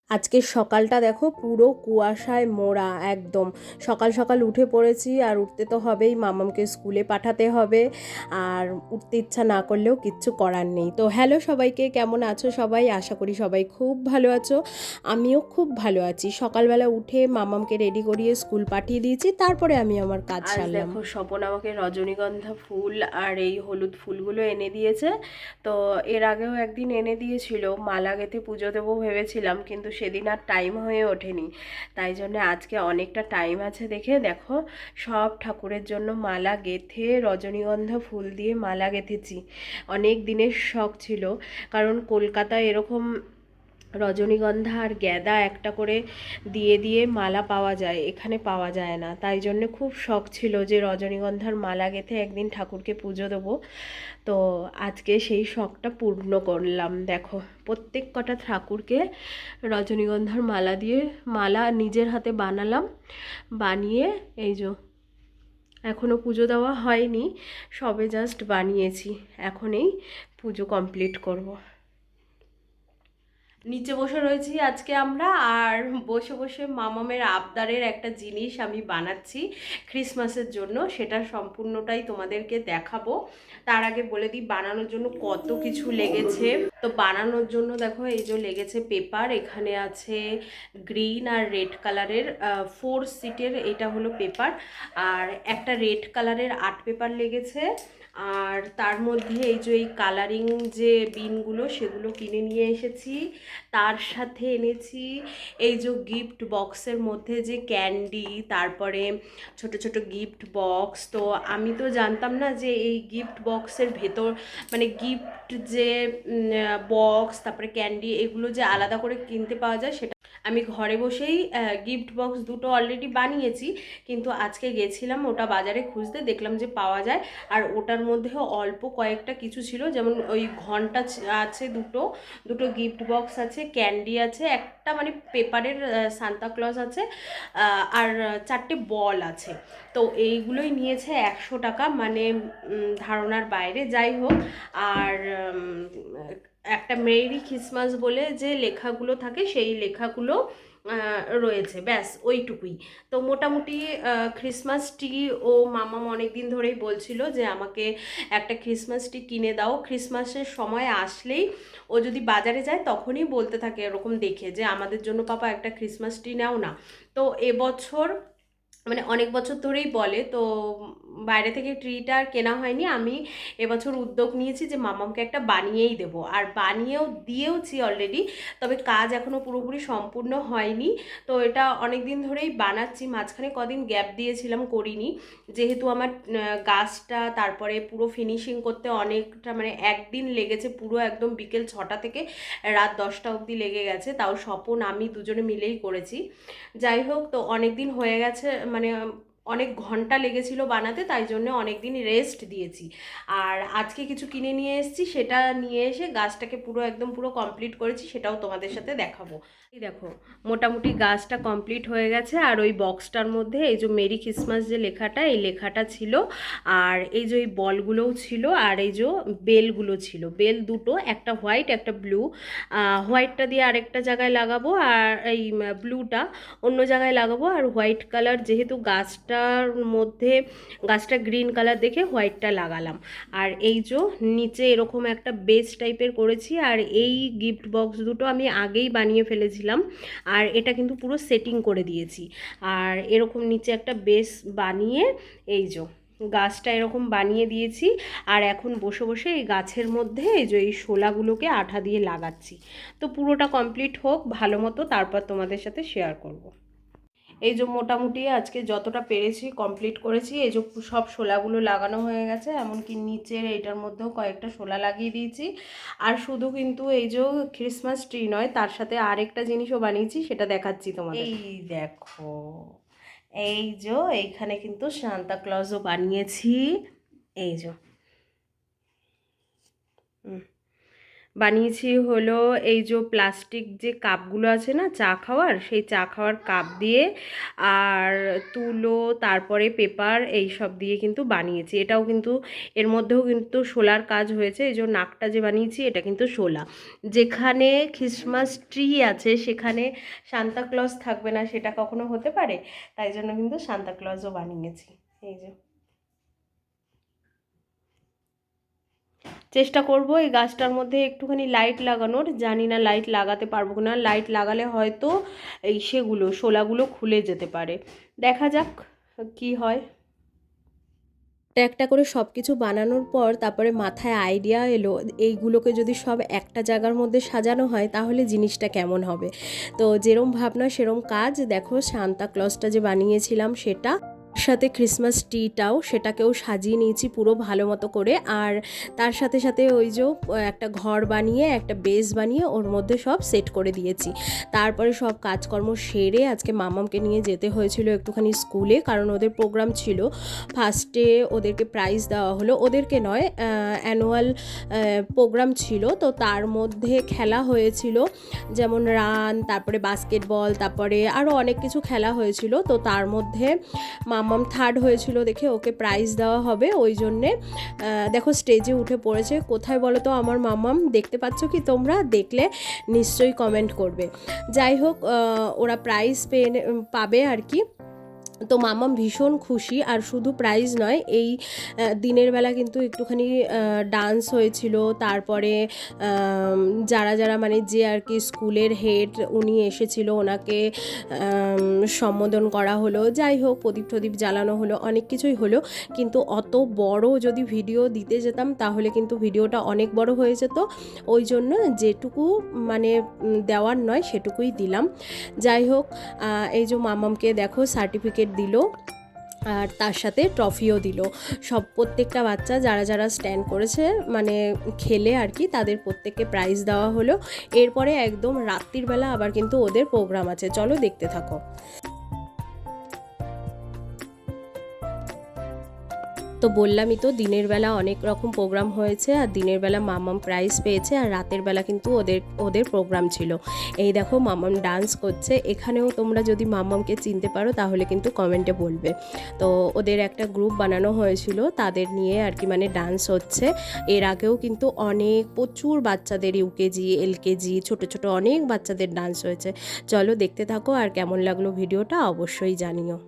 আজকের সকালটা দেখো পুরো কুয়াশায় মোড়া একদম। সকাল সকাল উঠে পড়েছি, আর উঠতে তো হবেই, মামামকে স্কুলে পাঠাতে হবে। আর উঠতে ইচ্ছা না করলেও কিচ্ছু করার নেই। তো হ্যালো সবাইকে, কেমন আছো সবাই? আশা করি সবাই খুব ভালো আছো। আমিও খুব ভালো আছি। সকালবেলা উঠে মামামকে রেডি করিয়ে স্কুল পাঠিয়ে দিয়েছি, তারপরে আমি আমার কাজ সারলাম। দেখো স্বপন আমাকে রজনীগন্ধা ফুল আর এই হলুদ ফুলগুলো এনে দিয়েছে। তো এর আগেও একদিন এনে দিয়েছিল, মালা গেঁথে পুজো দেবো ভেবেছিলাম, কিন্তু সেদিন আর টাইম হয়ে ওঠেনি। তাই জন্য আজকে অনেকটা টাইম আছে দেখে দেখো সব ঠাকুরের জন্য মালা গেঁথে রজনীগন্ধা ফুল দিয়ে মালা গেঁথেছি। অনেক দিনের শখ ছিল, কারণ কলকাতায় এরকম রজনীগন্ধা আর গ্যাদা একটা করে দিয়ে দিয়ে মালা পাওয়া যায়, এখানে পাওয়া যায় না। তাই জন্য খুব শখ ছিল যে রজনীগন্ধার মালা গেঁথে একদিন ঠাকুরকে পুজো দেবো। তো আজকে সেই শখটা পূর্ণ করলাম। দেখো প্রত্যেক কটা ঠাকুরকে রজনীগন্ধার মালা দিয়ে মালা নিজের হাতে বানালাম। বানিয়ে এই যে এখনও পুজো দেওয়া হয়নি, সবে জাস্ট বানিয়েছি, এখন এই পুজো কমপ্লিট করব। নিচে বসে রয়েছি আজকে আমরা, আর বসে বসে মামামের আবদারের একটা জিনিস আমি বানাচ্ছি ক্রিসমাসের জন্য। সেটা সম্পূর্ণটাই তোমাদেরকে দেখাবো। তার আগে বলে দিই বানানোর জন্য কত কিছু লেগেছে। তো বানানোর জন্য দেখো এই যে লেগেছে পেপার, এখানে আছে গ্রিন আর রেড কালারের 4 সিটের, এটা হলো পেপার। আর একটা রেড কালারের আর্ট পেপার লেগেছে। আর তার মধ্যে এই যে এই কালারিং যে বিনগুলো সেগুলো কিনে নিয়ে এসেছি। তার সাথে এনেছি এই যে গিফট বক্সের মধ্যে যে ক্যান্ডি, তারপরে ছোট ছোট গিফট বক্স। তো আমি তো জানতাম না যে এই গিফট বক্সের ভেতর মানে গিফট যে বক্স তারপরে ক্যান্ডি এগুলো যে আলাদা করে কিনতে পাওয়া যায়। সেটা আমি ঘরে বসেই গিফট বক্স দুটো অলরেডি বানিয়েছি, কিন্তু আজকে গেছিলাম ওটা বাজারে খুঁজতে, দেখলাম যে পাওয়া যায়। আর ওটার মধ্যেও অল্প কয়েকটা কিছু ছিল, যেমন ওই ঘন্টা আছে দুটো, দুটো গিফট বক্স আছে, ক্যান্ডি আছে, একটা মানে পেপারের সান্তাক্লজ আছে, আর 4টে বল আছে। তো এইগুলোই নিয়েছে 100 টাকা, মানে ধারণার বাইরে। যাই হোক, আর একটা মেরি ক্রিসমাস বলে যে লেখাগুলো থাকে সেই লেখাগুলো রয়েছে, ব্যাস ওইটুকুই। তো মোটামুটি ক্রিসমাস ট্রি ও মামাম অনেক দিন ধরেই বলছিল যে আমাকে একটা ক্রিসমাস ট্রি কিনে দাও। ক্রিসমাসের সময় আসলেই ও যদি বাজারে যায় তখনই বলতে থাকে এরকম দেখে যে আমাদের জন্য পাপা একটা ক্রিসমাস ট্রি নাও না। তো এবছর মানে অনেক বছর ধরেই বলে, তো বাইরে থেকে ট্রিটা আর কেনা হয়নি। আমি এবছর উদ্যোগ নিয়েছি যে মামামকে একটা বানিয়েই দেব, আর বানিয়েও দিয়েওছি অলরেডি, তবে কাজ এখনও পুরোপুরি সম্পূর্ণ হয়নি। তো এটা অনেক দিন ধরেই বানাচ্ছি, মাঝখানে কদিন গ্যাপ দিয়েছিলাম, করিনি, যেহেতু আমার গাছটা তারপরে পুরো ফিনিশিং করতে অনেকটা মানে একদিন লেগেছে, পুরো একদম বিকেল 6টা থেকে রাত 10টা অবধি লেগে গেছে, তাও স্বপন আমি দুজনে মিলেই করেছি। যাই হোক, তো অনেক দিন হয়ে গেছে, মানে অনেক ঘন্টা লেগেছিল বানাতে, তাই জন্য অনেক দিন রেস্ট দিয়েছি। আর আজকে কিছু কিনে নিয়ে এসেছি, সেটা নিয়ে এসে গাছটাকে পুরো একদম পুরো কমপ্লিট করেছি, সেটাও তোমাদের সাথে দেখাবো। এই দেখো মোটামুটি গাছটা কমপ্লিট হয়ে গেছে। আর ওই বক্সটার মধ্যে এই যে মেরি ক্রিসমাস যে লেখাটা, এই লেখাটা ছিল, আর এই যে এই বলগুলোও ছিল, আর এই যে বেলগুলো ছিল, বেল দুটো, একটা হোয়াইট একটা ব্লু। হোয়াইটটা দিয়ে আরেকটা জায়গায় লাগাবো, আর এই ব্লুটা অন্য জায়গায় লাগাবো। আর হোয়াইট কালার যেহেতু গাছটার মধ্যে, গাছটা গ্রিন কালার দেখে হোয়াইটটা লাগালাম। আর এই যে নিচে এরকম একটা বেস টাইপের করেছি। আর এই গিফট বক্স দুটো আমি আগেই বানিয়ে ফেলেছিলাম, আর এটা কিন্তু পুরো সেটিং করে দিয়েছি। আর এরকম নিচে একটা বেস বানিয়ে এই যে গাছটা এরকম বানিয়ে দিয়েছি। আর এখন বসে বসে এই গাছের মধ্যে এই যে এই শোলাগুলোকে আঠা দিয়ে লাগাচ্ছি। তো পুরোটা কমপ্লিট হোক ভালো মতো, তারপর তোমাদের সাথে শেয়ার করব। এই যে মোটামুটি আজকে যতটা পেরেছি কমপ্লিট করেছি। এই যে সব শোলাগুলো লাগানো হয়ে গেছে, এমনকি নিচের এইটার মধ্যেও কয়েকটা শোলা লাগিয়ে দিয়েছি। আর শুধু কিন্তু এই যে ক্রিসমাস ট্রি নয়, তার সাথে আরেকটা জিনিসও বানিয়েছি, সেটা দেখাচ্ছি তোমাদের। এই দেখো, এই যে এইখানে কিন্তু সান্তা ক্লজও বানিয়েছি। এই যে বানিয়েছি হলো এই যে প্লাস্টিক যে কাপগুলো আছে না চা খাওয়ার, সেই চা খাওয়ার কাপ দিয়ে আর তুলো তারপরে পেপার এই সব দিয়ে কিন্তু বানিয়েছি। এটাও কিন্তু এর মধ্যেও কিন্তু শোলার কাজ হয়েছে। এই যে নাকটা যে বানিয়েছি এটা কিন্তু শোলা। যেখানে ক্রিসমাস ট্রি আছে সেখানে সান্তাক্লজ থাকবে না, সেটা কখনো হতে পারে? তাই জন্য কিন্তু সান্তাক্লজও বানিয়েছি। এই যে চেষ্টা করব এই গাছটার মধ্যে একটুখানি লাইট লাগানোর, জানি না লাইট লাগাতে পারবো না। লাইট লাগালে হয়তো এই সেগুলো শোলাগুলো খুলে যেতে পারে, দেখা যাক কি হয়। একটা করে সব কিছু বানানোর পর তারপরে মাথায় আইডিয়া এলো এইগুলোকে যদি সব একটা জায়গার মধ্যে সাজানো হয় তাহলে জিনিসটা কেমন হবে। তো যেরম ভাবনা সেরম কাজ। দেখো সান্তাক্লজটা যে বানিয়েছিলাম সেটা, সাথে ক্রিসমাস ট্রিটাও সেটাকেও সাজিয়ে নিয়েছি পুরো ভালো মতো করে। আর তার সাথে সাথে ওই যে একটা ঘর বানিয়ে একটা বেস বানিয়ে ওর মধ্যে সব সেট করে দিয়েছি। তারপরে সব কাজকর্ম সেরে আজকে মামামকে নিয়ে যেতে হয়েছিল একটুখানি স্কুলে, কারণ ওদের প্রোগ্রাম ছিল। ফার্স্টে ওদেরকে প্রাইজ দেওয়া হলো, ওদেরকে নয়, অ্যানুয়াল প্রোগ্রাম ছিল। তো তার মধ্যে খেলা হয়েছিল, যেমন রান, তারপরে বাস্কেটবল, তারপরে আরও অনেক কিছু খেলা হয়েছিল। তো তার মধ্যে মাম্মাম থার্ড হয়েছিল দেখে ওকে প্রাইজ দেওয়া হবে, ওই জন্যে দেখো স্টেজে উঠে পড়েছে। কোথায় বলো তো আমার মাম্মাম? দেখতে পাচ্ছ কি তোমরা? দেখলে নিশ্চয়ই কমেন্ট করবে। যাই হোক, ওরা প্রাইজ পাবে আর কি। তো মামাম ভীষণ খুশি। আর শুধু প্রাইজ নয়, এই দিনের বেলা কিন্তু একটুখানি ডান্স হয়েছিল। তারপরে যারা যারা মানে যে আর কি স্কুলের হেড উনি এসেছিল, ওনাকে সম্বোধন করা হলো। যাই হোক, প্রদীপ টদীপ জ্বালানো হলো, অনেক কিছুই হলো। কিন্তু অত বড় যদি ভিডিও দিতে যেতাম তাহলে কিন্তু ভিডিওটা অনেক বড় হয়ে যেত। ওই জন্য যেটুকু মানে দেওয়ার নয় সেটুকুই দিলাম। যাই হোক, এই যে মামামকে দেখো সার্টিফিকেট দিল আর তার সাথে ট্রফিও দিল। সব প্রত্যেকটা বাচ্চা যারা যারা স্ট্যান্ড করেছে মানে খেলে আর কি, তাদের প্রত্যেককে প্রাইজ দেওয়া হলো। এরপরে একদম রাত্রির বেলা আবার কিন্তু ওদের প্রোগ্রাম আছে, চলো দেখতে থাকো। তো বললামই তো, দিনের বেলা অনেক রকম প্রোগ্রাম হয়েছে, আর দিনের বেলা মামাম প্রাইজ পেয়েছে, আর রাতের বেলা কিন্তু ওদের প্রোগ্রাম ছিল। এই দেখো মামাম ডান্স করছে। এখানেও তোমরা যদি মামামকে চিনতে পারো তাহলে কিন্তু কমেন্টে বলবে। তো ওদের একটা গ্রুপ বানানো হয়েছিল, তাদের নিয়ে আর কি মানে ডান্স হচ্ছে। এর আগেও কিন্তু প্রচুর বাচ্চাদের ইউকেজি এলকেজি ছোট ছোট অনেক বাচ্চাদের ডান্স হয়েছে। চলো দেখতে থাকো, আর কেমন লাগলো ভিডিওটা অবশ্যই জানিও।